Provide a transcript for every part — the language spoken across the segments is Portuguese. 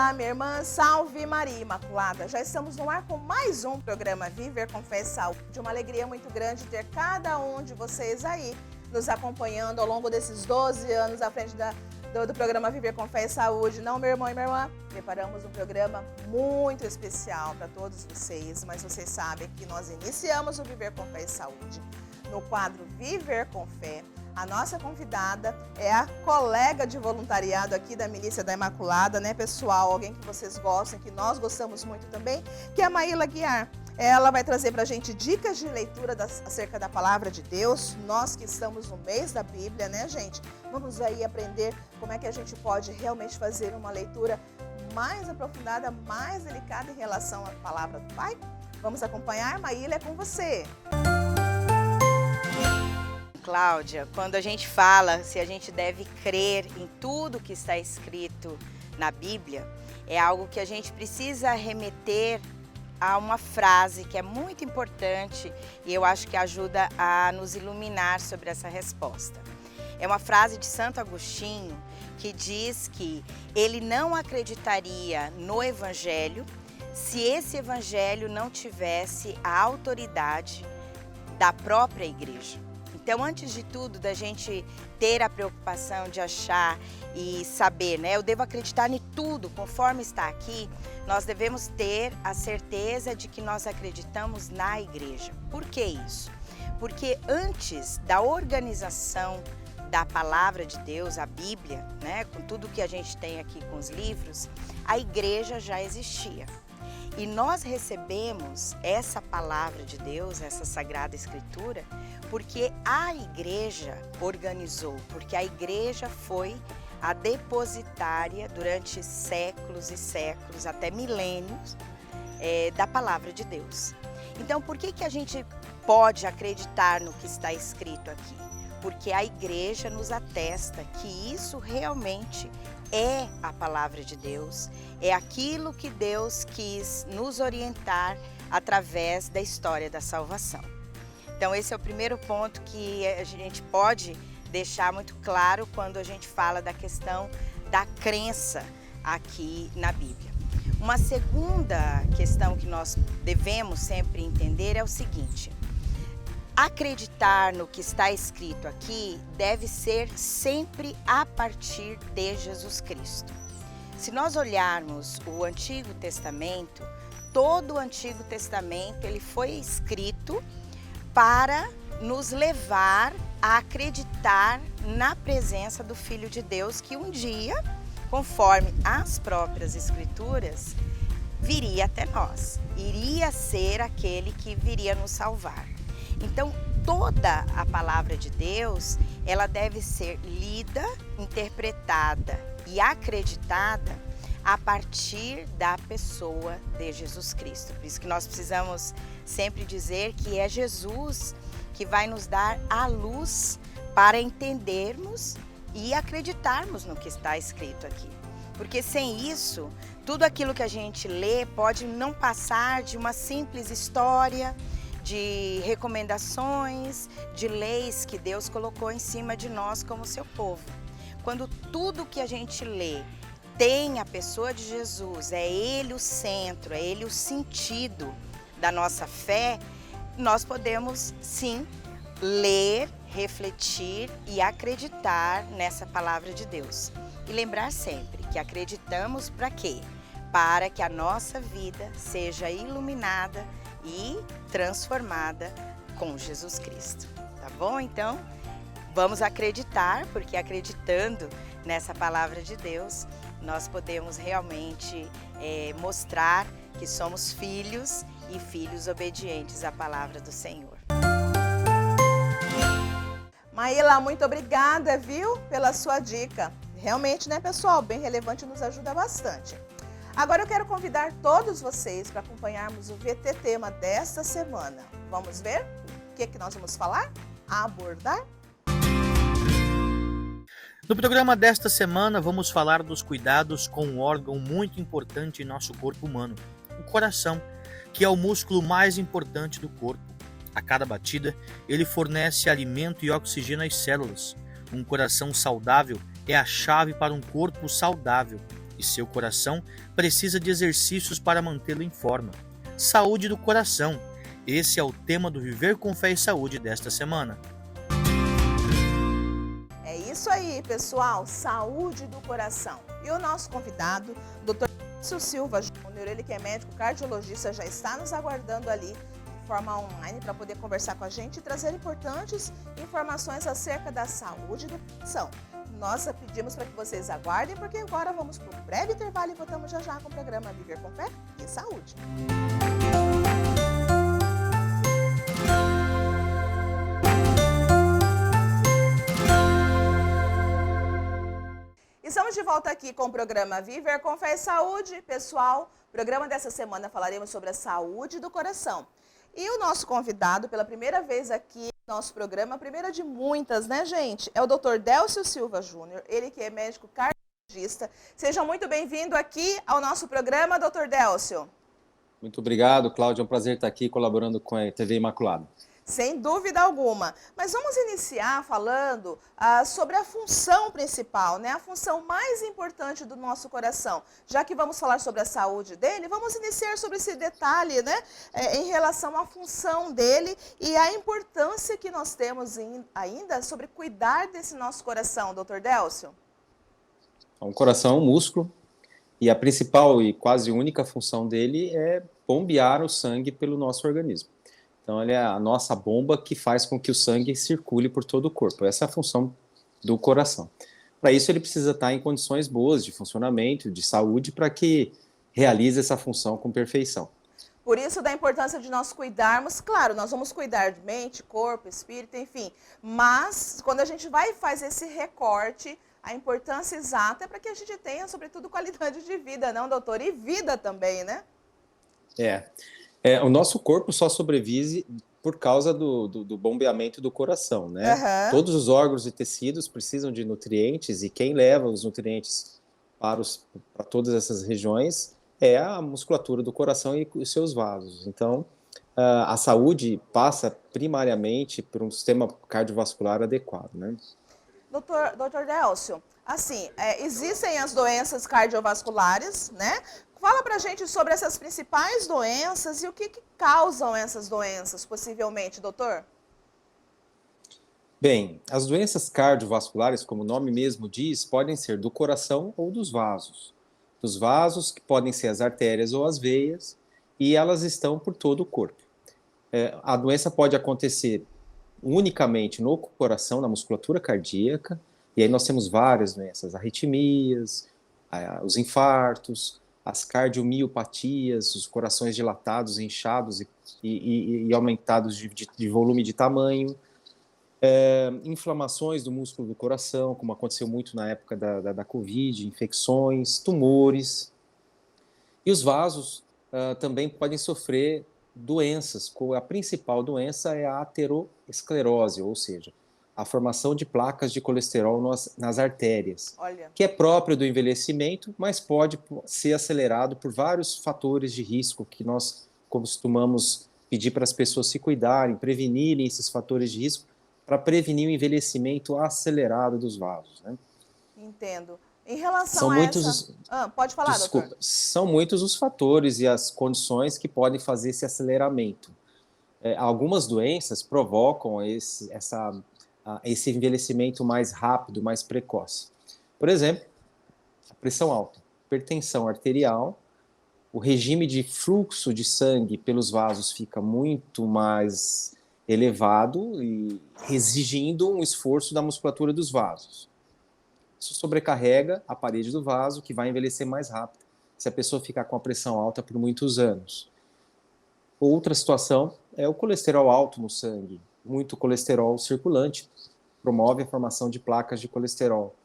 Olá, minha irmã, salve Maria Imaculada. Já estamos no ar com mais um programa Viver com Fé e Saúde. Uma alegria muito grande ter cada um de vocês aí nos acompanhando ao longo desses 12 anos à frente do programa Viver com Fé e Saúde. Não, meu irmão e minha irmã, preparamos um programa muito especial para todos vocês, mas vocês sabem que nós iniciamos o Viver com Fé e Saúde no quadro Viver com Fé. A nossa convidada é a colega de voluntariado aqui da Milícia da Imaculada, né, pessoal? Alguém que vocês gostam, que nós gostamos muito também, que é a Maíla Guiar. Ela vai trazer para a gente dicas de leitura acerca da Palavra de Deus. Nós que estamos no mês da Bíblia, né, gente? Vamos aí aprender como é que a gente pode realmente fazer uma leitura mais aprofundada, mais delicada em relação à Palavra do Pai? Vamos acompanhar? Maíla, é com você. Cláudia, quando a gente fala se a gente deve crer em tudo que está escrito na Bíblia, é algo que a gente precisa remeter a uma frase que é muito importante e eu acho que ajuda a nos iluminar sobre essa resposta. É uma frase de Santo Agostinho que diz que ele não acreditaria no Evangelho se esse Evangelho não tivesse a autoridade da própria igreja. Então, antes de tudo, da gente ter a preocupação de achar e saber, né? Eu devo acreditar em tudo, conforme está aqui, nós devemos ter a certeza de que nós acreditamos na igreja. Por que isso? Porque antes da organização da palavra de Deus, a Bíblia, né? Com tudo que a gente tem aqui com os livros, a igreja já existia. E nós recebemos essa palavra de Deus, essa Sagrada Escritura, porque a igreja organizou, porque a igreja foi a depositária durante séculos e séculos, até milênios, da palavra de Deus. Então, por que a gente pode acreditar no que está escrito aqui? Porque a igreja nos atesta que isso realmente é a palavra de Deus, é aquilo que Deus quis nos orientar através da história da salvação. Então esse é o primeiro ponto que a gente pode deixar muito claro quando a gente fala da questão da crença aqui na Bíblia. Uma segunda questão que nós devemos sempre entender é o seguinte: acreditar no que está escrito aqui deve ser sempre a partir de Jesus Cristo. Se nós olharmos o Antigo Testamento, todo o Antigo Testamento ele foi escrito para nos levar a acreditar na presença do Filho de Deus que um dia, conforme as próprias Escrituras, viria até nós, iria ser aquele que viria nos salvar. Então, toda a palavra de Deus, ela deve ser lida, interpretada e acreditada a partir da pessoa de Jesus Cristo. Por isso que nós precisamos sempre dizer que é Jesus que vai nos dar a luz para entendermos e acreditarmos no que está escrito aqui. Porque sem isso, tudo aquilo que a gente lê pode não passar de uma simples história, de recomendações, de leis que Deus colocou em cima de nós como seu povo. Quando tudo que a gente lê tem a pessoa de Jesus, é Ele o centro, é Ele o sentido da nossa fé, nós podemos sim ler, refletir e acreditar nessa palavra de Deus. E lembrar sempre que acreditamos para quê? Para que a nossa vida seja iluminada e transformada com Jesus Cristo, tá bom? Então, vamos acreditar, porque acreditando nessa palavra de Deus, nós podemos realmente mostrar que somos filhos e filhos obedientes à palavra do Senhor. Maíla, muito obrigada, viu, pela sua dica. Realmente, né, pessoal, bem relevante, nos ajuda bastante. Agora eu quero convidar todos vocês para acompanharmos o VT Tema desta semana. Vamos ver o que nós vamos falar? Abordar? No programa desta semana vamos falar dos cuidados com um órgão muito importante em nosso corpo humano, o coração, que é o músculo mais importante do corpo. A cada batida, ele fornece alimento e oxigênio às células. Um coração saudável é a chave para um corpo saudável. e seu coração precisa de exercícios para mantê-lo em forma. Saúde do coração. Esse é o tema do Viver com Fé e Saúde desta semana. É isso aí, pessoal, saúde do coração. E o nosso convidado, Dr. Délcio Silva Júnior, ele que é médico cardiologista, já está nos aguardando ali de forma online para poder conversar com a gente e trazer importantes informações acerca da saúde do coração. Nós pedimos para que vocês aguardem, porque agora vamos para um breve intervalo e voltamos já com o programa Viver com Fé e Saúde. Estamos de volta aqui com o programa Viver com Fé e Saúde. Pessoal, programa dessa semana falaremos sobre a saúde do coração. E o nosso convidado, pela primeira vez aqui no nosso programa, a primeira de muitas, né, gente? É o Dr. Délcio Silva Júnior, ele que é médico cardiologista. Seja muito bem-vindo aqui ao nosso programa, Dr. Délcio. Muito obrigado, Cláudia. É um prazer estar aqui colaborando com a TV Imaculada. Sem dúvida alguma. Mas vamos iniciar falando sobre a função principal, né? A função mais importante do nosso coração. Já que vamos falar sobre a saúde dele, vamos iniciar sobre esse detalhe, né? Em relação à função dele e a importância que nós temos ainda sobre cuidar desse nosso coração, Dr. Délcio. O coração é um músculo e a principal e quase única função dele é bombear o sangue pelo nosso organismo. Então, ele é a nossa bomba que faz com que o sangue circule por todo o corpo. Essa é a função do coração. Para isso, ele precisa estar em condições boas de funcionamento, de saúde, para que realize essa função com perfeição. Por isso, da importância de nós cuidarmos, claro, nós vamos cuidar de mente, corpo, espírito, enfim. Mas, quando a gente vai e faz esse recorte, a importância exata é para que a gente tenha, sobretudo, qualidade de vida, não, doutor? E vida também, né? O nosso corpo só sobrevive por causa do bombeamento do coração, né? Uhum. Todos os órgãos e tecidos precisam de nutrientes e quem leva os nutrientes para todas essas regiões é a musculatura do coração e os seus vasos. Então, a saúde passa primariamente por um sistema cardiovascular adequado, né? Doutor Délcio, assim, existem as doenças cardiovasculares, né? Fala pra gente sobre essas principais doenças e o que causam essas doenças, possivelmente, doutor? Bem, as doenças cardiovasculares, como o nome mesmo diz, podem ser do coração ou dos vasos. Dos vasos, que podem ser as artérias ou as veias, e elas estão por todo o corpo. A doença pode acontecer unicamente no coração, na musculatura cardíaca, e aí nós temos várias doenças, arritmias, os infartos, as cardiomiopatias, os corações dilatados, inchados e aumentados de volume de tamanho, inflamações do músculo do coração, como aconteceu muito na época da Covid, infecções, tumores. E os vasos também podem sofrer doenças. A principal doença é a aterosclerose, ou seja, a formação de placas de colesterol nas artérias, que é próprio do envelhecimento, mas pode ser acelerado por vários fatores de risco que nós costumamos pedir para as pessoas se cuidarem, prevenirem esses fatores de risco, para prevenir o envelhecimento acelerado dos vasos, né? Entendo. Em relação a essa... pode falar, Desculpa, doutor. São muitos os fatores e as condições que podem fazer esse aceleramento. Algumas doenças provocam esse envelhecimento mais rápido, mais precoce. Por exemplo, a pressão alta, hipertensão arterial, o regime de fluxo de sangue pelos vasos fica muito mais elevado e exigindo um esforço da musculatura dos vasos. Isso sobrecarrega a parede do vaso, que vai envelhecer mais rápido se a pessoa ficar com a pressão alta por muitos anos. Outra situação é o colesterol alto no sangue. Muito colesterol circulante promove a formação de placas de colesterol.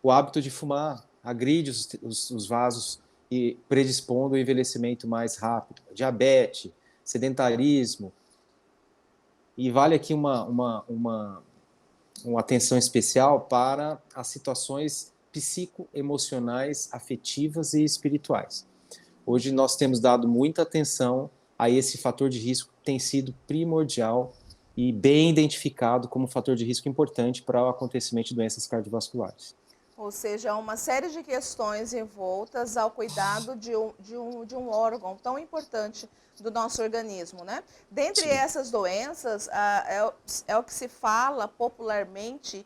O hábito de fumar agride os vasos e predispondo ao envelhecimento mais rápido. Diabetes, sedentarismo. E vale aqui uma atenção especial para as situações psicoemocionais, afetivas e espirituais. Hoje nós temos dado muita atenção a esse fator de risco que tem sido primordial e bem identificado como fator de risco importante para o acontecimento de doenças cardiovasculares. Ou seja, uma série de questões envoltas ao cuidado de um órgão tão importante do nosso organismo, né? Dentre Sim. essas doenças, é o que se fala popularmente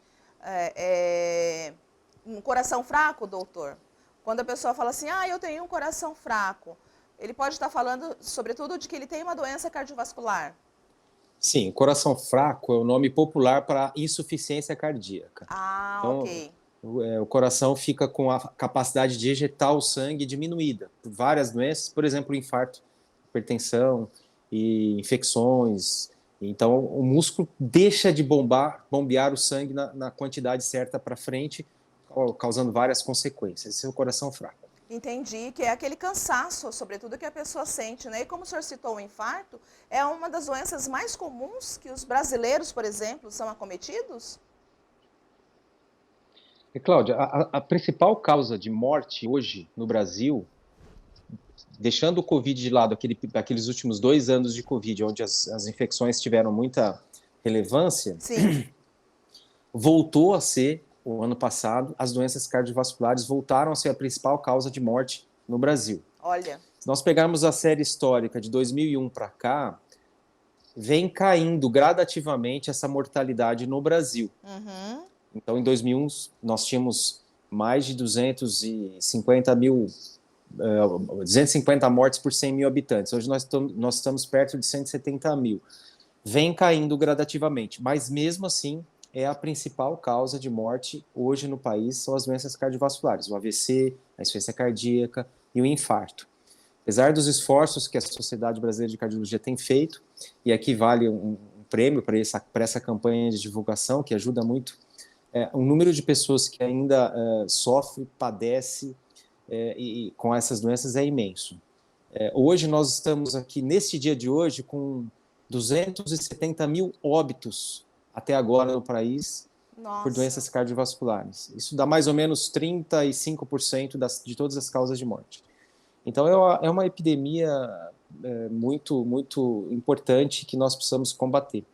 um coração fraco, doutor. Quando a pessoa fala assim, eu tenho um coração fraco, ele pode estar falando, sobretudo, de que ele tem uma doença cardiovascular. Sim, coração fraco é o nome popular para insuficiência cardíaca. Então, Ok. o coração fica com a capacidade de ejetar o sangue diminuída por várias doenças, por exemplo, infarto, hipertensão e infecções. Então, o músculo deixa de bombear o sangue na quantidade certa para frente, causando várias consequências. Esse é o coração fraco. Entendi, que é aquele cansaço, sobretudo, que a pessoa sente, né? E como o senhor citou o infarto, é uma das doenças mais comuns que os brasileiros, por exemplo, são acometidos? E, Cláudia, a principal causa de morte hoje no Brasil, deixando o Covid de lado, aqueles últimos 2 anos de Covid, onde as infecções tiveram muita relevância, Sim. voltou a ser, o ano passado, as doenças cardiovasculares voltaram a ser a principal causa de morte no Brasil. Olha. Se nós pegarmos a série histórica de 2001 para cá, vem caindo gradativamente essa mortalidade no Brasil. Uhum. Então, em 2001, nós tínhamos mais de 250 mortes por 100 mil habitantes. Hoje nós estamos perto de 170 mil. Vem caindo gradativamente, mas mesmo assim é a principal causa de morte hoje no país, são as doenças cardiovasculares, o AVC, a insuficiência cardíaca e o infarto. Apesar dos esforços que a Sociedade Brasileira de Cardiologia tem feito, e aqui vale um prêmio para essa campanha de divulgação, que ajuda muito, o número de pessoas que ainda sofre, padece e com essas doenças é imenso. Hoje nós estamos aqui, nesse dia de hoje, com 270 mil óbitos até agora no país por doenças Nossa. cardiovasculares. Isso dá mais ou menos 35% de todas as causas de morte. Então é uma epidemia muito, muito importante que nós precisamos combater.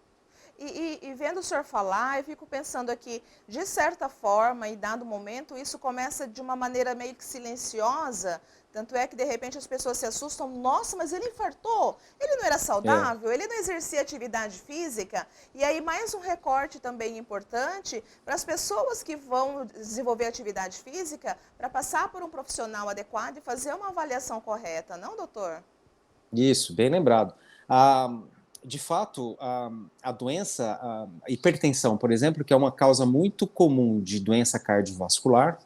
E vendo o senhor falar, eu fico pensando aqui, de certa forma, e dado o momento, isso começa de uma maneira meio que silenciosa, tanto é que de repente as pessoas se assustam, nossa, mas ele infartou, ele não era saudável, ele não exercia atividade física, e aí mais um recorte também importante para as pessoas que vão desenvolver atividade física, para passar por um profissional adequado e fazer uma avaliação correta, não, doutor? Isso, bem lembrado. De fato, a doença, a hipertensão, por exemplo, que é uma causa muito comum de doença cardiovascular,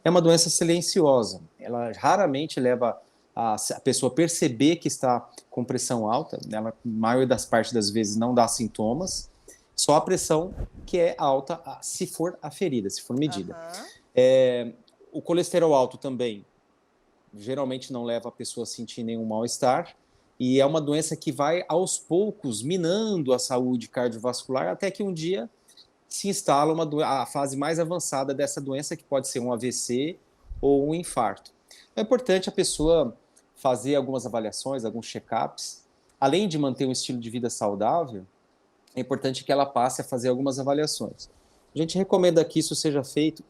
é uma doença silenciosa. Ela raramente leva a pessoa a perceber que está com pressão alta. Ela, na maioria das partes das vezes, não dá sintomas. Só a pressão que é alta se for aferida, se for medida. O colesterol alto também, geralmente não leva a pessoa a sentir nenhum mal-estar. E é uma doença que vai, aos poucos, minando a saúde cardiovascular, até que um dia se instala a fase mais avançada dessa doença, que pode ser um AVC ou um infarto. É importante a pessoa fazer algumas avaliações, alguns check-ups. Além de manter um estilo de vida saudável, é importante que ela passe a fazer algumas avaliações. A gente recomenda que isso seja feito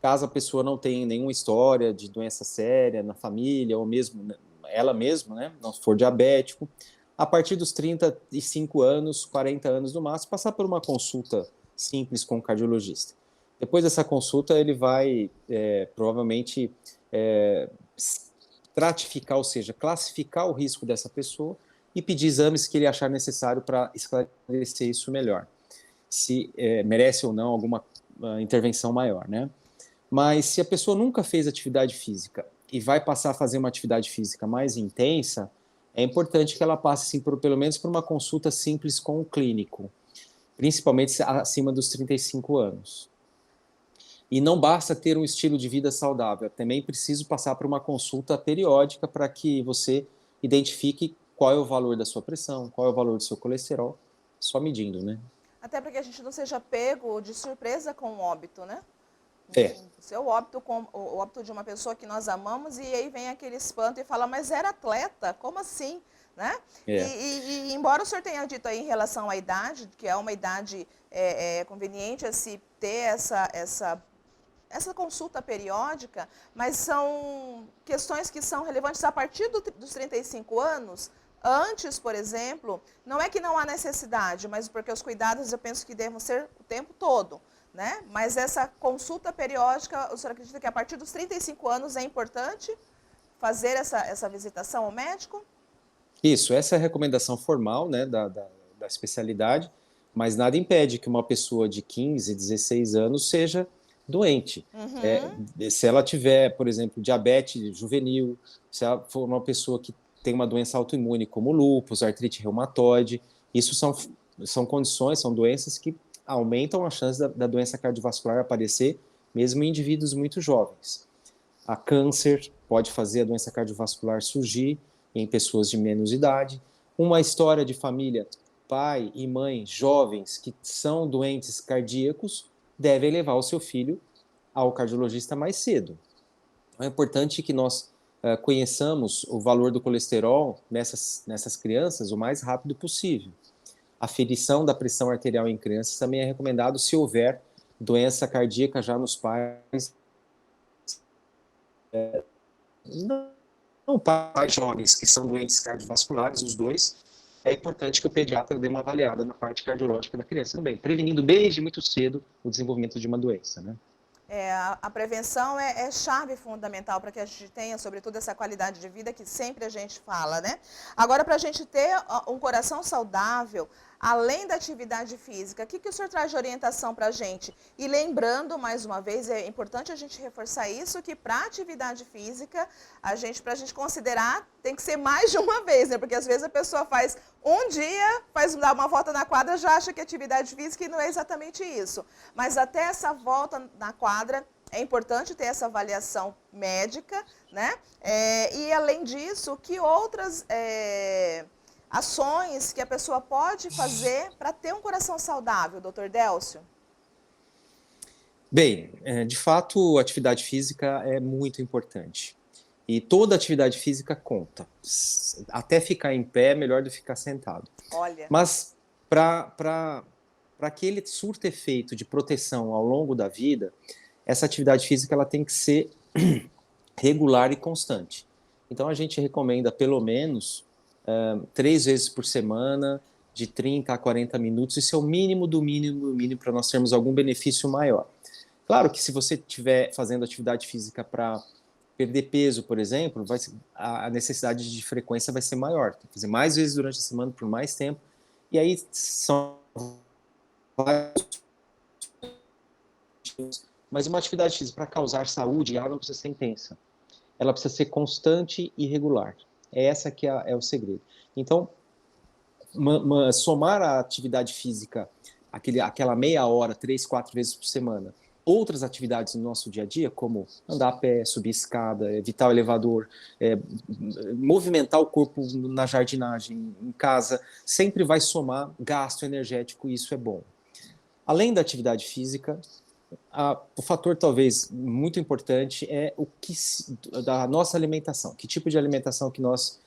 caso a pessoa não tenha nenhuma história de doença séria na família, ou mesmo ela mesma, né, não for diabético, a partir dos 35 anos, 40 anos no máximo, passar por uma consulta simples com o cardiologista. Depois dessa consulta, ele vai provavelmente estratificar, ou seja, classificar o risco dessa pessoa e pedir exames que ele achar necessário para esclarecer isso melhor, se merece ou não alguma intervenção maior, né? Mas se a pessoa nunca fez atividade física e vai passar a fazer uma atividade física mais intensa, é importante que ela passe, assim, pelo menos por uma consulta simples com o clínico, principalmente acima dos 35 anos. E não basta ter um estilo de vida saudável, também preciso passar por uma consulta periódica para que você identifique qual é o valor da sua pressão, qual é o valor do seu colesterol, só medindo, né? Até para que a gente não seja pego de surpresa com o óbito, né? Seu óbito, o óbito de uma pessoa que nós amamos, e aí vem aquele espanto e fala, mas era atleta, como assim? Né? E embora o senhor tenha dito aí em relação à idade, que é uma idade conveniente a se ter essa essa consulta periódica, mas são questões que são relevantes a partir dos 35 anos. Antes, por exemplo, não é que não há necessidade, mas porque os cuidados eu penso que devem ser o tempo todo, né? Mas essa consulta periódica, o senhor acredita que a partir dos 35 anos é importante fazer essa visitação ao médico? Isso, essa é a recomendação formal, né, da especialidade, mas nada impede que uma pessoa de 15, 16 anos seja doente. Se ela tiver, por exemplo, diabetes juvenil, se ela for uma pessoa que tem uma doença autoimune como lúpus, artrite reumatoide, isso são condições, são doenças que aumentam a chance da doença cardiovascular aparecer, mesmo em indivíduos muito jovens. A câncer pode fazer a doença cardiovascular surgir em pessoas de menos idade. Uma história de família, pai e mãe jovens que são doentes cardíacos, devem levar o seu filho ao cardiologista mais cedo. É importante que nós conheçamos o valor do colesterol nessas crianças o mais rápido possível. A aferição da pressão arterial em crianças também é recomendado se houver doença cardíaca já nos pais. Não pais jovens que são doentes cardiovasculares, os dois, é importante que o pediatra dê uma avaliada na parte cardiológica da criança também, prevenindo desde muito cedo o desenvolvimento de uma doença, né? A prevenção é chave fundamental para que a gente tenha, sobretudo, essa qualidade de vida que sempre a gente fala, né? Agora, para a gente ter um coração saudável, além da atividade física, o que o senhor traz de orientação para a gente? E lembrando, mais uma vez, é importante a gente reforçar isso, que para a atividade física, para a gente considerar, tem que ser mais de uma vez, né? Porque às vezes a pessoa faz um dia, dá uma volta na quadra, já acha que é atividade física e não é exatamente isso. Mas até essa volta na quadra, é importante ter essa avaliação médica, né? E além disso, que outras ações que a pessoa pode fazer para ter um coração saudável, doutor Délcio? Bem, de fato, a atividade física é muito importante. E toda atividade física conta. Até ficar em pé é melhor do que ficar sentado. Olha. Mas para que ele surta efeito de proteção ao longo da vida, essa atividade física ela tem que ser regular e constante. Então a gente recomenda pelo menos 3 vezes por semana, de 30 a 40 minutos. Isso é o mínimo do mínimo do mínimo para nós termos algum benefício maior. Claro que se você estiver fazendo atividade física para perder peso, por exemplo, a necessidade de frequência vai ser maior. Tem que fazer mais vezes durante a semana, por mais tempo. E aí são vários. Mas uma atividade física para causar saúde, ela não precisa ser intensa. Ela precisa ser constante e regular. Essa que é o segredo. Então, somar a atividade física, aquela meia hora, 3, 4 vezes por semana, outras atividades no nosso dia a dia, como andar a pé, subir escada, evitar o elevador, movimentar o corpo na jardinagem, em casa, sempre vai somar gasto energético e isso é bom. Além da atividade física, o fator talvez muito importante é da nossa alimentação. Que tipo de alimentação que nós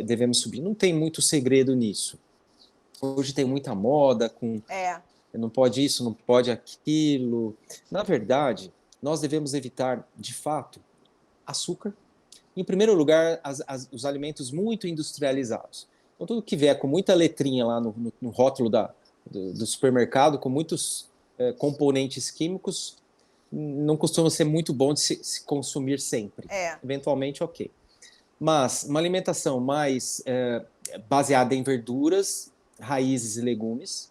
devemos subir? Não tem muito segredo nisso. Hoje tem muita moda com... não pode isso, não pode aquilo. Na verdade, nós devemos evitar, de fato, açúcar. Em primeiro lugar, os alimentos muito industrializados. Então, tudo que vier com muita letrinha lá no rótulo do supermercado, com muitos componentes químicos, não costuma ser muito bom de se consumir sempre. Eventualmente, ok. Mas uma alimentação mais baseada em verduras, raízes e legumes.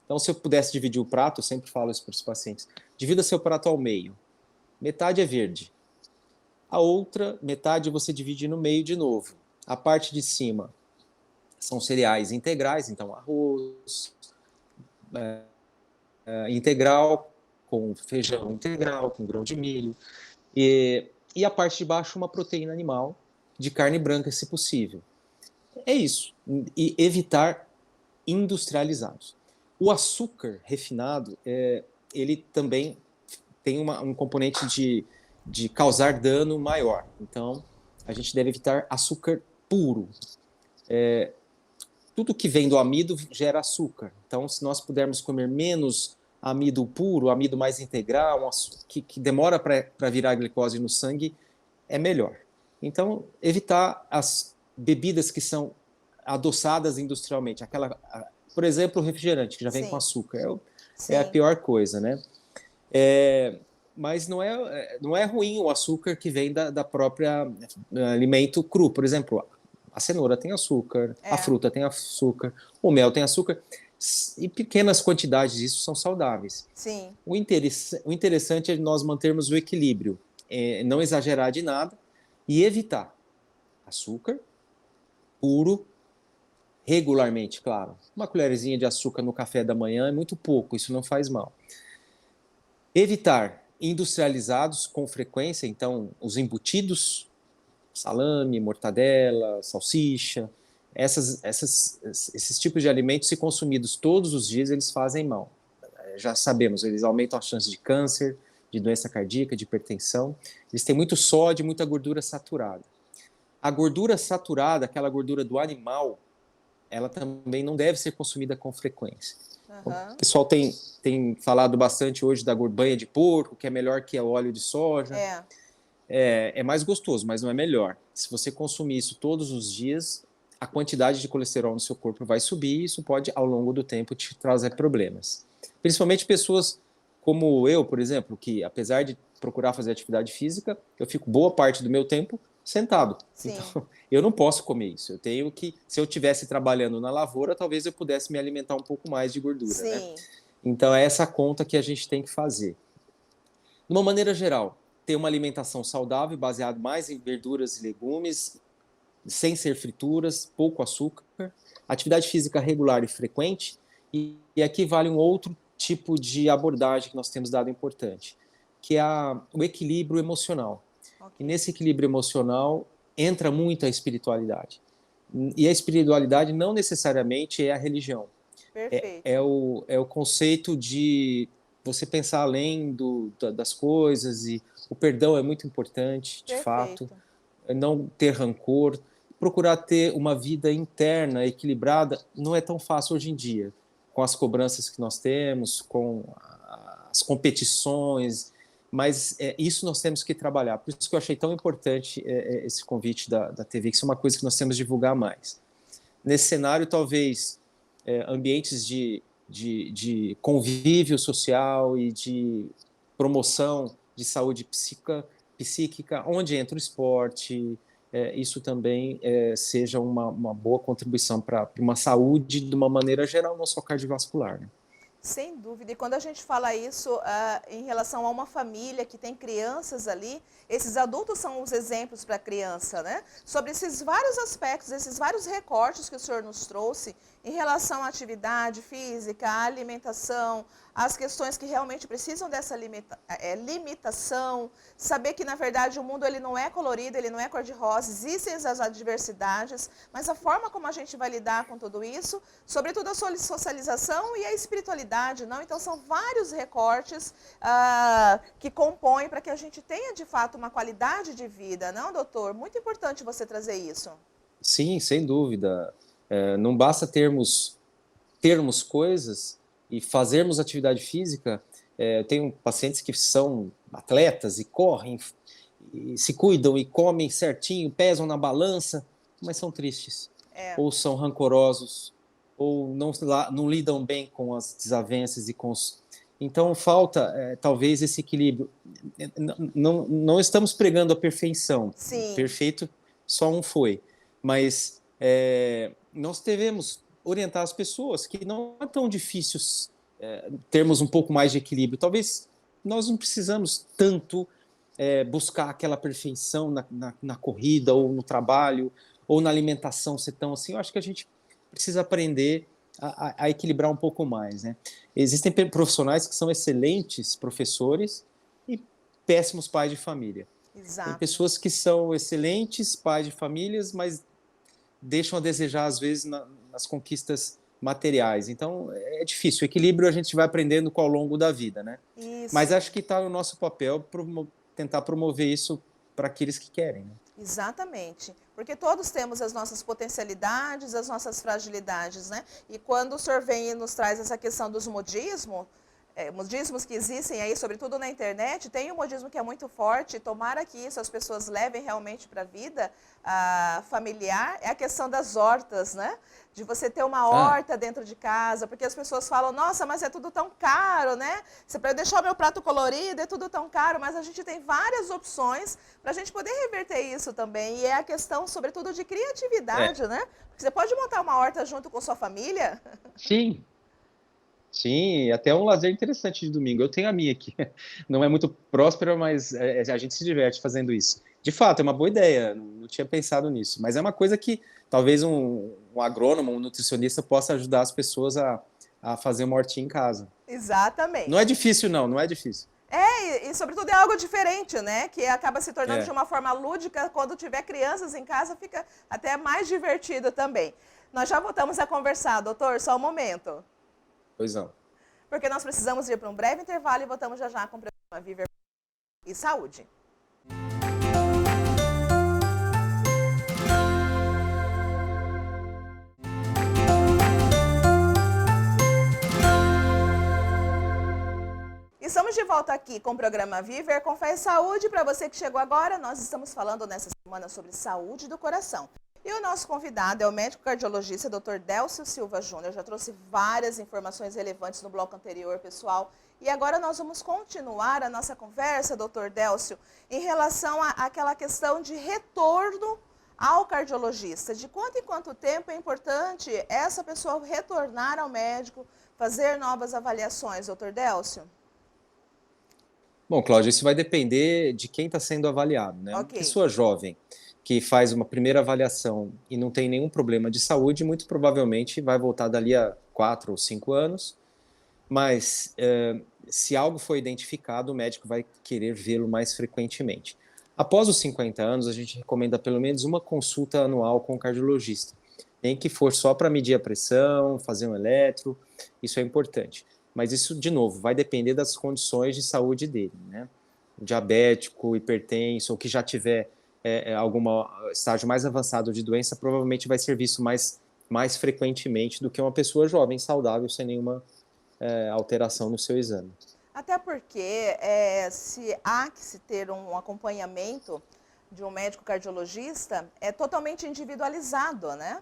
Então, se eu pudesse dividir o prato, eu sempre falo isso para os pacientes, divida seu prato ao meio. Metade é verde. A outra metade você divide no meio de novo. A parte de cima são cereais integrais, então arroz integral, com feijão integral, com grão de milho. E a parte de baixo uma proteína animal, de carne branca, se possível. É isso. E evitar industrializados. O açúcar refinado, ele também tem um componente de causar dano maior. Então, a gente deve evitar açúcar puro. Tudo que vem do amido gera açúcar. Então, se nós pudermos comer menos amido puro, amido mais integral, que demora para virar glicose no sangue, é melhor. Então, evitar as bebidas que são adoçadas industrialmente. Por exemplo, o refrigerante, que já vem Sim. com açúcar. Sim. É a pior coisa, né? Mas não é ruim o açúcar que vem da própria alimento cru. Por exemplo, a cenoura tem açúcar, a fruta tem açúcar, o mel tem açúcar. E pequenas quantidades disso são saudáveis. Sim. O interessante é nós mantermos o equilíbrio, não exagerar de nada e evitar açúcar puro, regularmente, claro. Uma colherzinha de açúcar no café da manhã é muito pouco, isso não faz mal. Evitar industrializados com frequência, então os embutidos, salame, mortadela, salsicha, esses tipos de alimentos, se consumidos todos os dias, eles fazem mal. Já sabemos, eles aumentam a chance de câncer, de doença cardíaca, de hipertensão. Eles têm muito sódio e muita gordura saturada. A gordura saturada, aquela gordura do animal, ela também não deve ser consumida com frequência. O pessoal tem falado bastante hoje da banha de porco, que é melhor que o óleo de soja. É mais gostoso, mas não é melhor. Se você consumir isso todos os dias, a quantidade de colesterol no seu corpo vai subir e isso pode, ao longo do tempo, te trazer problemas. Principalmente pessoas como eu, por exemplo, que apesar de procurar fazer atividade física, eu fico boa parte do meu tempo sentado. Sim. Então, eu não posso comer isso. Eu tenho que, se eu estivesse trabalhando na lavoura, talvez eu pudesse me alimentar um pouco mais de gordura. Sim. Né? Então, é essa conta que a gente tem que fazer. De uma maneira geral, ter uma alimentação saudável, baseada mais em verduras e legumes, sem ser frituras, pouco açúcar, atividade física regular e frequente, e aqui vale um outro tipo de abordagem que nós temos dado importante, que é o equilíbrio emocional. E nesse equilíbrio emocional entra muito a espiritualidade. E a espiritualidade não necessariamente é a religião. Perfeito. É o conceito de você pensar além das coisas, e o perdão é muito importante, de fato. Não ter rancor, procurar ter uma vida interna equilibrada não é tão fácil hoje em dia, com as cobranças que nós temos, com as competições, mas isso nós temos que trabalhar. Por isso que eu achei tão importante esse convite da TV, que isso é uma coisa que nós temos que divulgar mais. Nesse cenário, talvez, ambientes de convívio social e de promoção de saúde psíquica, onde entra o esporte, isso também seja uma boa contribuição para uma saúde de uma maneira geral, não só cardiovascular. Né? Sem dúvida. E quando a gente fala isso em relação a uma família que tem crianças ali, esses adultos são os exemplos para a criança, né? Sobre esses vários aspectos, esses vários recortes que o senhor nos trouxe em relação à atividade física, à alimentação, as questões que realmente precisam dessa limitação, saber que, na verdade, o mundo ele não é colorido, ele não é cor-de-rosa, existem as adversidades, mas a forma como a gente vai lidar com tudo isso, sobretudo a socialização e a espiritualidade, não? Então, são vários recortes que compõem para que a gente tenha, de fato, uma qualidade de vida, não, doutor? Muito importante você trazer isso. Sim, sem dúvida. Não basta termos coisas e fazermos atividade física. Eu tenho pacientes que são atletas e correm, e se cuidam e comem certinho, pesam na balança, mas são tristes, ou são rancorosos, ou não lidam bem com as desavenças e com os... Então falta talvez esse equilíbrio. Não estamos pregando a perfeição. Sim. Perfeito só um foi, mas nós devemos orientar as pessoas que não é tão difícil termos um pouco mais de equilíbrio. Talvez nós não precisamos tanto buscar aquela perfeição na corrida ou no trabalho ou na alimentação ser tão assim. Eu acho que a gente precisa aprender a equilibrar um pouco mais. Né? Existem profissionais que são excelentes professores e péssimos pais de família. Exato. Tem pessoas que são excelentes pais de famílias, mas deixam a desejar, às vezes, nas conquistas materiais. Então, é difícil. O equilíbrio a gente vai aprendendo ao longo da vida, né? Isso. Mas acho que está no nosso papel tentar promover isso para aqueles que querem. Né? Exatamente. Porque todos temos as nossas potencialidades, as nossas fragilidades, né? E quando o senhor vem e nos traz essa questão dos modismos, modismos que existem aí, sobretudo na internet, tem um modismo que é muito forte, tomara que isso as pessoas levem realmente para a vida familiar, é a questão das hortas, né? De você ter uma horta dentro de casa, porque as pessoas falam, nossa, mas é tudo tão caro, né? Se para eu deixar o meu prato colorido, é tudo tão caro, mas a gente tem várias opções para a gente poder reverter isso também, e é a questão, sobretudo, de criatividade, né? Porque você pode montar uma horta junto com sua família. Sim. Sim, até um lazer interessante de domingo. Eu tenho a minha aqui. Não é muito próspera, mas a gente se diverte fazendo isso. De fato, é uma boa ideia. Não tinha pensado nisso. Mas é uma coisa que talvez um agrônomo, um nutricionista possa ajudar as pessoas a fazer uma hortinha em casa. Exatamente. Não é difícil, não. Não é difícil. E sobretudo é algo diferente, né? Que acaba se tornando de uma forma lúdica. Quando tiver crianças em casa, fica até mais divertido também. Nós já voltamos a conversar, doutor, só um momento. Pois não. Porque nós precisamos ir para um breve intervalo e voltamos já com o programa Viver e Saúde. Estamos de volta aqui com o programa Viver com Fé e Saúde. Para você que chegou agora, nós estamos falando nessa semana sobre saúde do coração. E o nosso convidado é o médico cardiologista Dr. Délcio Silva Júnior. Já trouxe várias informações relevantes no bloco anterior, pessoal. E agora nós vamos continuar a nossa conversa, Dr. Délcio, em relação àquela questão de retorno ao cardiologista. De quanto em quanto tempo é importante essa pessoa retornar ao médico, fazer novas avaliações, Dr. Délcio? Bom, Cláudia, isso vai depender de quem está sendo avaliado, né? Uma pessoa jovem que faz uma primeira avaliação e não tem nenhum problema de saúde, muito provavelmente vai voltar dali a 4 ou 5 anos, mas se algo for identificado, o médico vai querer vê-lo mais frequentemente. Após os 50 anos, a gente recomenda pelo menos uma consulta anual com o cardiologista, nem que for só para medir a pressão, fazer um eletro, isso é importante. Mas isso, de novo, vai depender das condições de saúde dele, né? Diabético, hipertenso, ou que já tiver algum estágio mais avançado de doença, provavelmente vai ser visto mais frequentemente do que uma pessoa jovem, saudável, sem nenhuma alteração no seu exame. Até porque se há que se ter um acompanhamento de um médico cardiologista, é totalmente individualizado, né?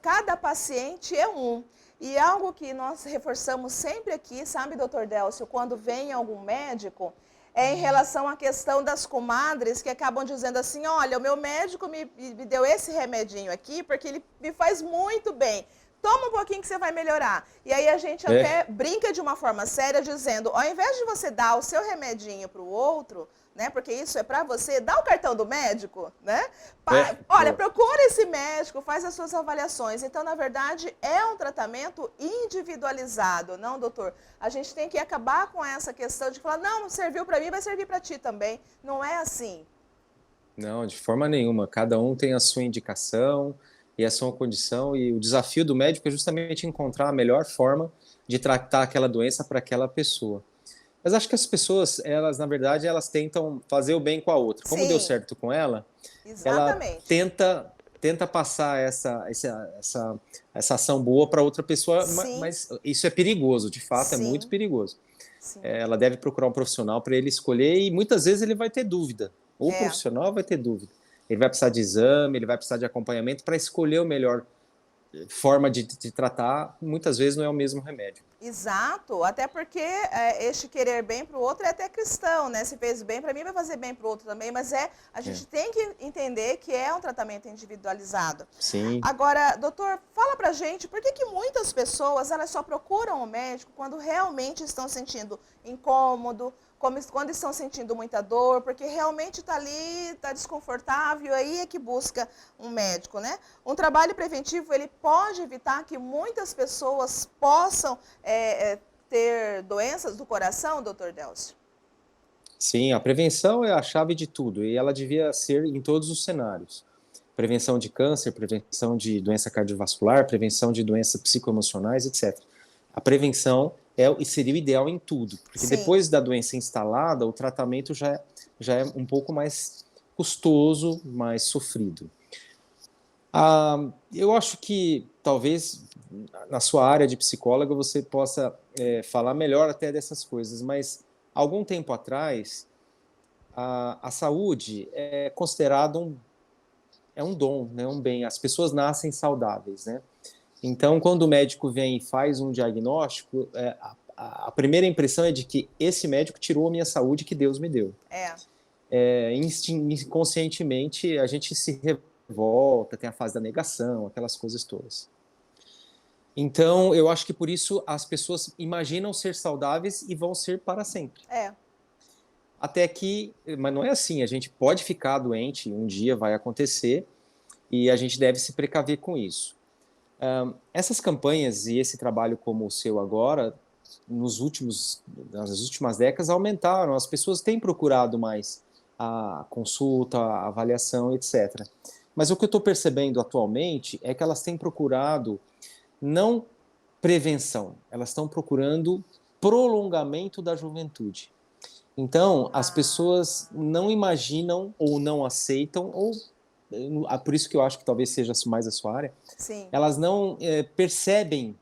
Cada paciente é um. E algo que nós reforçamos sempre aqui, sabe, doutor Délcio, quando vem algum médico, é em relação à questão das comadres que acabam dizendo assim, olha, o meu médico me deu esse remedinho aqui porque ele me faz muito bem. Toma um pouquinho que você vai melhorar. E aí a gente até brinca de uma forma séria dizendo, ao invés de você dar o seu remedinho para o outro, né, porque isso é para você, dá o cartão do médico, né? Olha, procura esse médico, faz as suas avaliações. Então, na verdade, é um tratamento individualizado, não, doutor? A gente tem que acabar com essa questão de falar, não, serviu para mim, vai servir para ti também. Não é assim. Não, de forma nenhuma. Cada um tem a sua indicação e a sua condição, e o desafio do médico é justamente encontrar a melhor forma de tratar aquela doença para aquela pessoa. Mas acho que as pessoas, elas, na verdade, elas tentam fazer o bem com a outra. Como deu certo com ela, exatamente, ela tenta passar essa ação boa para outra pessoa, mas isso é perigoso, de fato, é muito perigoso. Ela deve procurar um profissional para ele escolher, e muitas vezes ele vai ter dúvida. O profissional vai ter dúvida. Ele vai precisar de exame, ele vai precisar de acompanhamento para escolher a melhor forma de tratar. Muitas vezes não é o mesmo remédio. Exato, até porque este querer bem para o outro é até cristão, né? Se fez bem para mim, vai fazer bem para o outro também, mas a gente tem que entender que é um tratamento individualizado. Sim. Agora, doutor, fala pra gente, por que muitas pessoas elas só procuram o médico quando realmente estão sentindo incômodo, quando estão sentindo muita dor, porque realmente está ali, está desconfortável, aí é que busca um médico, né? Um trabalho preventivo, ele pode evitar que muitas pessoas possam ter doenças do coração, doutor Délcio? Sim, a prevenção é a chave de tudo, e ela devia ser em todos os cenários. Prevenção de câncer, prevenção de doença cardiovascular, prevenção de doenças psicoemocionais, etc. A prevenção seria o ideal em tudo, porque depois da doença instalada, o tratamento já é um pouco mais custoso, mais sofrido. Eu acho que talvez na sua área de psicóloga você possa falar melhor até dessas coisas, mas algum tempo atrás a saúde é considerada um dom, né, um bem. As pessoas nascem saudáveis, né? Então, quando o médico vem e faz um diagnóstico, a primeira impressão é de que esse médico tirou a minha saúde que Deus me deu. Inconscientemente, a gente se revolta, tem a fase da negação, aquelas coisas todas. Então, eu acho que por isso as pessoas imaginam ser saudáveis e vão ser para sempre. Até que, mas não é assim, a gente pode ficar doente, um dia vai acontecer, e a gente deve se precaver com isso. Essas campanhas e esse trabalho como o seu agora, nas últimas décadas, aumentaram. As pessoas têm procurado mais a consulta, a avaliação, etc. Mas o que eu estou percebendo atualmente é que elas têm procurado não prevenção, elas estão procurando prolongamento da juventude. Então, as pessoas não imaginam ou não aceitam, ou por isso que eu acho que talvez seja mais a sua área, Sim. Elas não percebem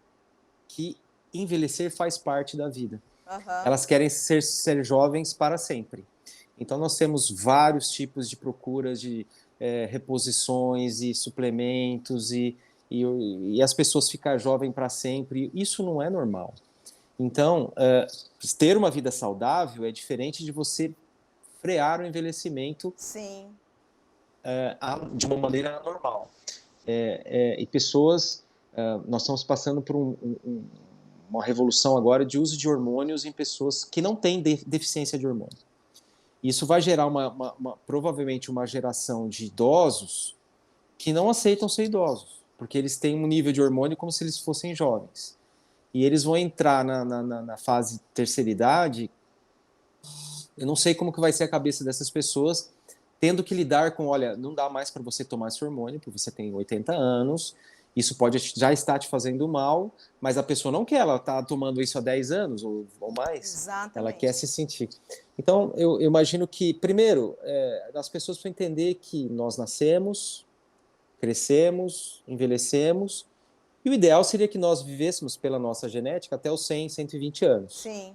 que envelhecer faz parte da vida. Elas querem ser jovens para sempre. Então, nós temos vários tipos de procuras de reposições e suplementos e as pessoas ficar jovem para sempre. Isso não é normal. Então, ter uma vida saudável é diferente de você frear o envelhecimento Sim. De uma maneira normal. E pessoas, nós estamos passando por uma revolução agora de uso de hormônios em pessoas que não têm deficiência de hormônio. Isso vai gerar provavelmente uma geração de idosos que não aceitam ser idosos, porque eles têm um nível de hormônio como se eles fossem jovens. E eles vão entrar na fase terceira idade. Eu não sei como que vai ser a cabeça dessas pessoas, tendo que lidar com, olha, não dá mais para você tomar esse hormônio, porque você tem 80 anos, isso pode já estar te fazendo mal, mas a pessoa não quer, ela está tomando isso há 10 anos ou mais. Exatamente. Ela quer se sentir. Então, eu imagino que, primeiro, as pessoas precisam entender que nós nascemos, crescemos, envelhecemos, e o ideal seria que nós vivêssemos pela nossa genética até os 100, 120 anos. Sim.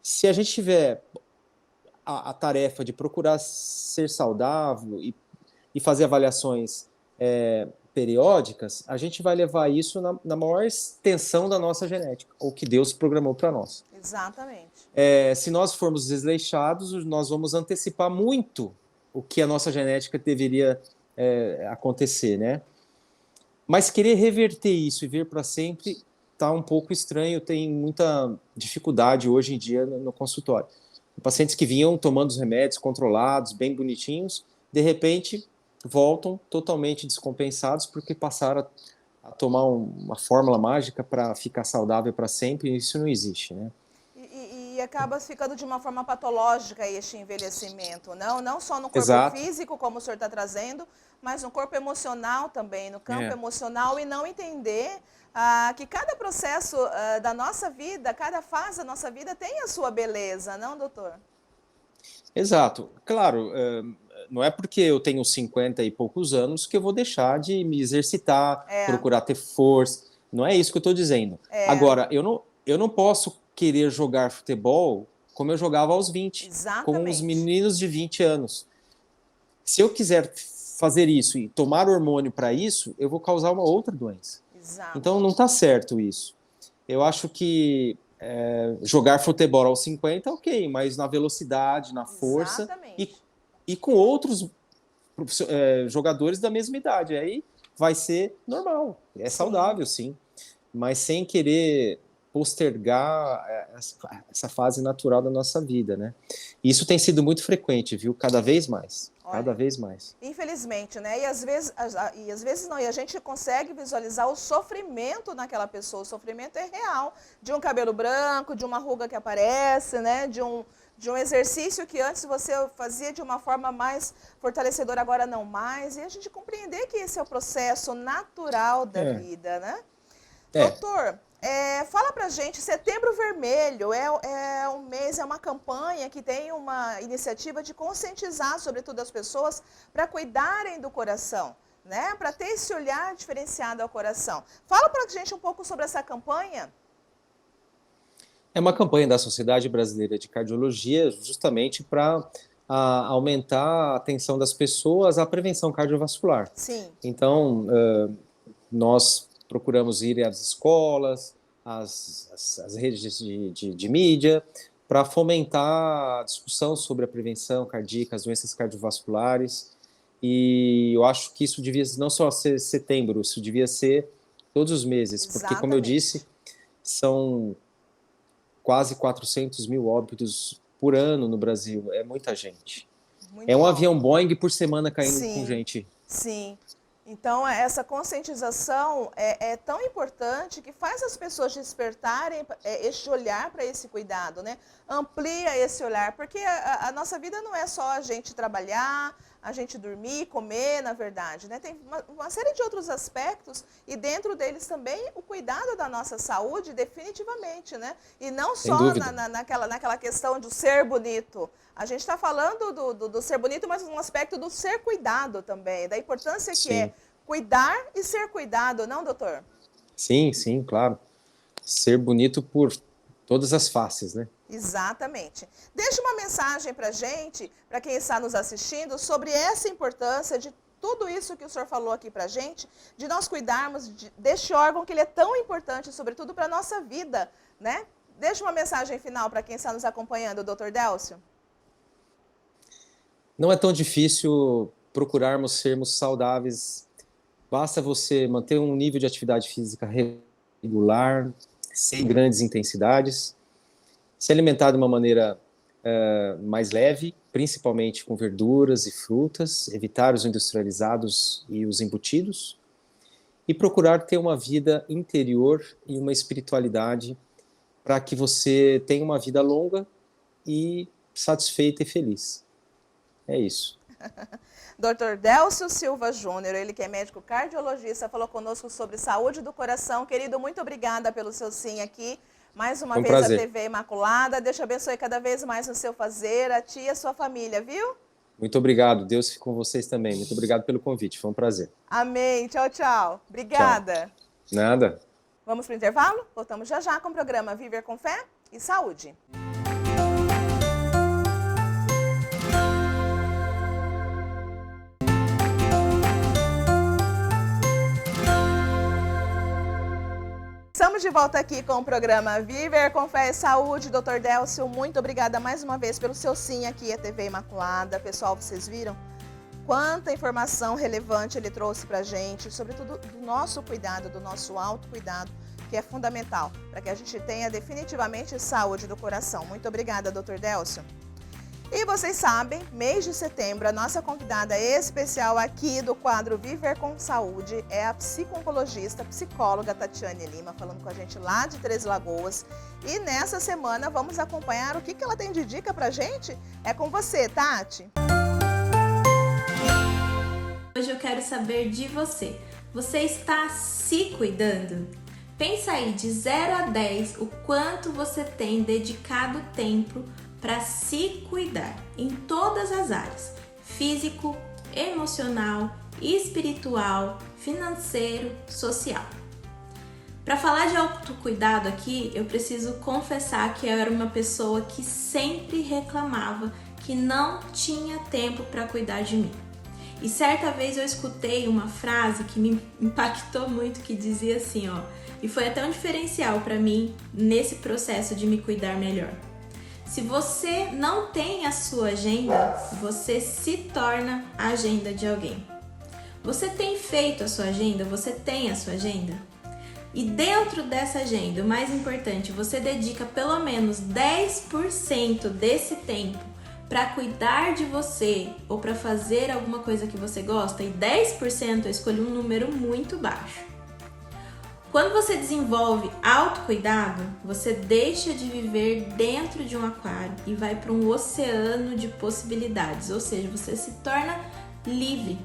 Se a gente tiver a tarefa de procurar ser saudável e fazer avaliações periódicas, a gente vai levar isso na maior extensão da nossa genética, ou que Deus programou para nós. Exatamente. Se nós formos desleixados, nós vamos antecipar muito o que a nossa genética deveria acontecer, né? Mas querer reverter isso e ver para sempre está um pouco estranho, tem muita dificuldade hoje em dia no consultório. Pacientes que vinham tomando os remédios controlados, bem bonitinhos, de repente voltam totalmente descompensados porque passaram a tomar uma fórmula mágica para ficar saudável para sempre, e isso não existe, né? E acaba ficando de uma forma patológica este envelhecimento, não só no corpo Exato. físico, como o senhor está trazendo, mas no corpo emocional também, no campo emocional, e não entender que cada processo da nossa vida, cada fase da nossa vida tem a sua beleza, não, doutor? Exato. Claro, não é porque eu tenho 50 e poucos anos que eu vou deixar de me exercitar, procurar ter força. Não é isso que eu estou dizendo. Agora, eu não posso querer jogar futebol como eu jogava aos 20, Exatamente. como os meninos de 20 anos. Se eu quiser fazer isso e tomar hormônio para isso, eu vou causar uma outra doença. Exato. Então, não está certo isso. Eu acho que jogar futebol aos 50, ok, mas na velocidade, na força e com outros jogadores da mesma idade. Aí vai ser normal, saudável, sim, mas sem querer postergar essa fase natural da nossa vida, né? Isso tem sido muito frequente, viu? Cada vez mais. Olha, cada vez mais. Infelizmente, né? E às vezes não, e a gente consegue visualizar o sofrimento naquela pessoa. O sofrimento é real, de um cabelo branco, de uma ruga que aparece, né? De um exercício que antes você fazia de uma forma mais fortalecedora, agora não mais. E a gente compreender que esse é o processo natural da vida, né? Doutor, fala pra gente, Setembro Vermelho é um mês, é uma campanha que tem uma iniciativa de conscientizar, sobretudo, as pessoas para cuidarem do coração. né? Para ter esse olhar diferenciado ao coração. Fala para a gente um pouco sobre essa campanha. É uma campanha da Sociedade Brasileira de Cardiologia justamente para aumentar a atenção das pessoas à prevenção cardiovascular. Sim. Então, nós procuramos ir às escolas, às redes de mídia, para fomentar a discussão sobre a prevenção cardíaca, as doenças cardiovasculares. E eu acho que isso devia não só ser setembro, isso devia ser todos os meses, porque, como eu disse, são quase 400 mil óbitos por ano no Brasil. É muita gente. É um avião Boeing por semana caindo com gente. Sim. Então, essa conscientização é tão importante que faz as pessoas despertarem este olhar para esse cuidado, né? Amplia esse olhar, porque a nossa vida não é só a gente trabalhar, a gente dormir, comer, na verdade, né? Tem uma série de outros aspectos e dentro deles também o cuidado da nossa saúde, definitivamente, né? E não só naquela questão do ser bonito. A gente está falando do ser bonito, mas um aspecto do ser cuidado também, da importância que é cuidar e ser cuidado, não, doutor? Sim, sim, claro. Ser bonito por todas as faces, né? Exatamente. Deixe uma mensagem para a gente, para quem está nos assistindo, sobre essa importância de tudo isso que o senhor falou aqui para a gente, de nós cuidarmos deste órgão que ele é tão importante, sobretudo para a nossa vida, né? Deixe uma mensagem final para quem está nos acompanhando, doutor Délcio. Não é tão difícil procurarmos sermos saudáveis. Basta você manter um nível de atividade física regular, sem grandes intensidades, se alimentar de uma maneira mais leve, principalmente com verduras e frutas, evitar os industrializados e os embutidos, e procurar ter uma vida interior e uma espiritualidade para que você tenha uma vida longa e satisfeita e feliz. É isso. Dr. Délcio Silva Júnior, ele que é médico cardiologista, falou conosco sobre saúde do coração. Querido, muito obrigada pelo seu sim aqui. Mais uma vez a TV Imaculada. Deus te abençoe cada vez mais no seu fazer, a ti e a sua família, viu? Muito obrigado. Deus fique com vocês também. Muito obrigado pelo convite. Foi um prazer. Amém. Tchau, tchau. Obrigada. Tchau. Nada. Vamos para o intervalo? Voltamos já já com o programa Viver com Fé e Saúde. Estamos de volta aqui com o programa Viver com Fé e Saúde. Dr. Délcio, muito obrigada mais uma vez pelo seu sim aqui à TV Imaculada. Pessoal, vocês viram quanta informação relevante ele trouxe para a gente, sobretudo do nosso cuidado, do nosso autocuidado, que é fundamental para que a gente tenha definitivamente saúde do coração. Muito obrigada, Dr. Délcio. E vocês sabem, mês de setembro, a nossa convidada especial aqui do quadro Viver com Saúde é a psico-oncologista, psicóloga Tatiane Lima, falando com a gente lá de Três Lagoas. E nessa semana vamos acompanhar o que ela tem de dica pra gente. É com você, Tati. Hoje eu quero saber de você. Você está se cuidando? Pensa aí, de 0 a 10, o quanto você tem dedicado tempo para se cuidar em todas as áreas: físico, emocional, espiritual, financeiro, social. Para falar de autocuidado aqui, eu preciso confessar que eu era uma pessoa que sempre reclamava que não tinha tempo para cuidar de mim. E certa vez eu escutei uma frase que me impactou muito, que dizia assim, e foi até um diferencial para mim nesse processo de me cuidar melhor. Se você não tem a sua agenda, você se torna a agenda de alguém. Você tem feito a sua agenda? Você tem a sua agenda? E dentro dessa agenda, o mais importante, você dedica pelo menos 10% desse tempo para cuidar de você ou para fazer alguma coisa que você gosta? E 10% eu escolhi um número muito baixo. Quando você desenvolve autocuidado, você deixa de viver dentro de um aquário e vai para um oceano de possibilidades, ou seja, você se torna livre.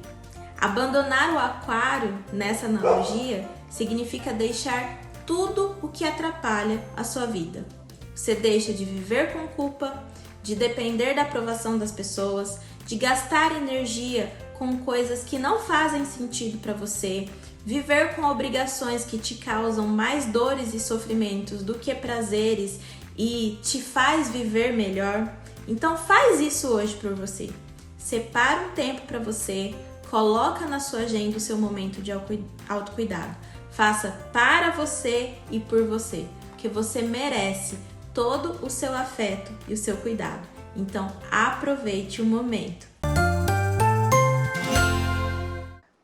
Abandonar o aquário, nessa analogia, significa deixar tudo o que atrapalha a sua vida. Você deixa de viver com culpa, de depender da aprovação das pessoas, de gastar energia com coisas que não fazem sentido para você, viver com obrigações que te causam mais dores e sofrimentos do que prazeres e te faz viver melhor. Então faz isso hoje por você. Separa um tempo para você, coloca na sua agenda o seu momento de autocuidado. Faça para você e por você, porque você merece todo o seu afeto e o seu cuidado. Então aproveite o momento.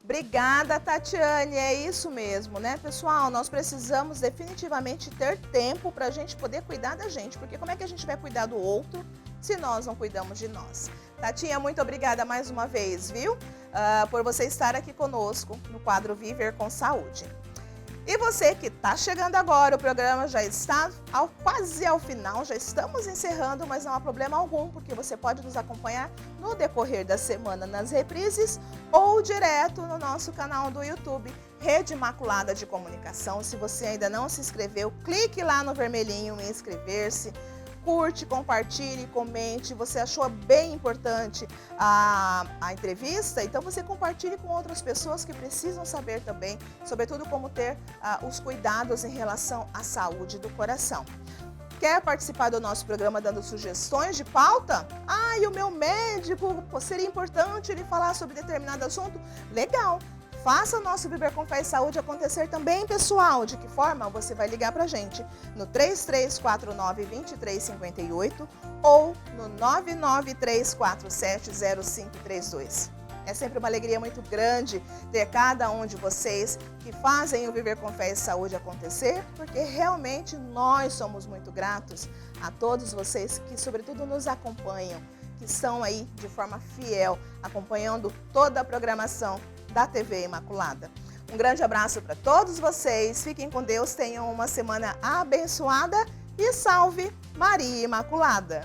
Obrigada, Tatiane, é isso mesmo, né, pessoal? Nós precisamos definitivamente ter tempo para a gente poder cuidar da gente, porque como é que a gente vai cuidar do outro se nós não cuidamos de nós? Tatinha, muito obrigada mais uma vez, viu? Por você estar aqui conosco no quadro Viver com Saúde. E você que está chegando agora, o programa já está quase ao final, já estamos encerrando, mas não há problema algum, porque você pode nos acompanhar no decorrer da semana nas reprises ou direto no nosso canal do YouTube, Rede Imaculada de Comunicação. Se você ainda não se inscreveu, clique lá no vermelhinho em inscrever-se. Curte, compartilhe, comente. Você achou bem importante a entrevista? Então você compartilhe com outras pessoas que precisam saber também, sobretudo como ter os cuidados em relação à saúde do coração. Quer participar do nosso programa dando sugestões de pauta? E o meu médico, seria importante ele falar sobre determinado assunto? Legal! Faça o nosso Viver com Fé e Saúde acontecer também, pessoal. De que forma? Você vai ligar pra gente no 3349-2358 ou no 993470532. É sempre uma alegria muito grande ter cada um de vocês que fazem o Viver com Fé e Saúde acontecer, porque realmente nós somos muito gratos a todos vocês que, sobretudo, nos acompanham, que estão aí de forma fiel, acompanhando toda a programação da TV Imaculada. Um grande abraço para todos vocês, fiquem com Deus, tenham uma semana abençoada e salve Maria Imaculada!